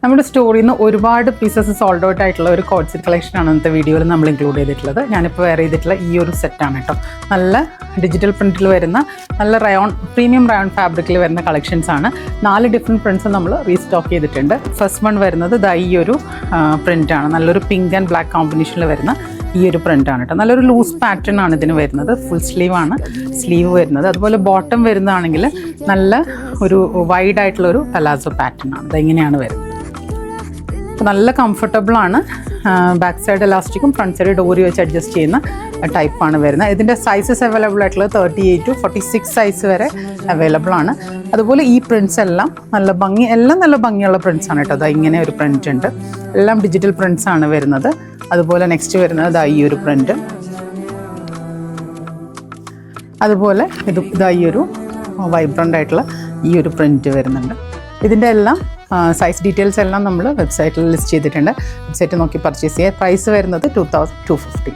നമ്മുടെ സ്റ്റോറിൽ നിന്ന് ഒരുപാട് പീസസ് സോൾഡ് ഔട്ട് ആയിട്ടുള്ള ഒരു കോഡ് സെറ്റ് കളക്ഷനാണ് ഇന്നത്തെ വീഡിയോയിൽ നമ്മൾ ഇൻക്ലൂഡ് ചെയ്തിട്ടുള്ളത്. ഞാനിപ്പോൾ വെയർ ചെയ്തിട്ടുള്ള ഈ ഒരു സെറ്റാണ് കേട്ടോ. നല്ല ഡിജിറ്റൽ പ്രിൻറ്റിൽ വരുന്ന നല്ല പ്രീമിയം റയോൺ ഫാബ്രിക്കിൽ വരുന്ന കളക്ഷൻസ് ആണ്. 4 ഡിഫറെൻറ്റ് പ്രിൻറ്റ്സ് നമ്മൾ റീസ്റ്റോക്ക് ചെയ്തിട്ടുണ്ട്. ഫസ്റ്റ് വൺ വരുന്നത് ഈ ഒരു പ്രിൻ്റാണ്. നല്ലൊരു പിങ്ക് ആൻഡ് ബ്ലാക്ക് കോമ്പിനേഷനിൽ വരുന്ന ഈ ഒരു പ്രിൻ്റാണ് കേട്ടോ. നല്ലൊരു ലൂസ് പാറ്റേൺ ആണ് ഇതിന് വരുന്നത്. ഫുൾ സ്ലീവാണ് സ്ലീവ് വരുന്നത്. അതുപോലെ ബോട്ടം വരുന്നതാണെങ്കിൽ നല്ല ഒരു വൈഡ് ആയിട്ടുള്ളൊരു പലാസോ പാറ്റേൺ ആണ്. ഇതെങ്ങനെയാണ് വരുന്നത്. അപ്പോൾ നല്ല കംഫർട്ടബിൾ ആണ്. ബാക്ക് സൈഡ് എലാസ്റ്റിക്കും ഫ്രണ്ട് സൈഡ് ഡോറി വെച്ച് അഡ്ജസ്റ്റ് ചെയ്യുന്ന ടൈപ്പാണ് വരുന്നത്. ഇതിൻ്റെ സൈസസ് അവൈലബിൾ ആയിട്ടുള്ളത് 38 to 46 സൈസ് വരെ അവൈലബിൾ ആണ്. അതുപോലെ ഈ പ്രിൻറ്റ്സ് എല്ലാം നല്ല ഭംഗിയുള്ള പ്രിൻറ്റ്സ് ആണ് കേട്ടോ. ഇങ്ങനെ ഒരു പ്രിൻറ്റ് ഉണ്ട്. എല്ലാം ഡിജിറ്റൽ പ്രിൻറ്റ്സ് ആണ് വരുന്നത്. അതുപോലെ നെക്സ്റ്റ് വരുന്നത് ഈ ഒരു പ്രിൻറ്റ്. അതുപോലെ ഈ ഒരു വൈബ്രൻ്റ് ആയിട്ടുള്ള ഈ ഒരു പ്രിൻറ്റ് വരുന്നുണ്ട്. ഇതിൻ്റെ എല്ലാം സൈസ് ഡീറ്റെയിൽസ് എല്ലാം നമ്മൾ വെബ്സൈറ്റിൽ ലിസ്റ്റ് ചെയ്തിട്ടുണ്ട്. വെബ്സൈറ്റ് നോക്കി പർച്ചേസ് ചെയ്യുക. പ്രൈസ് വരുന്നത് 2250.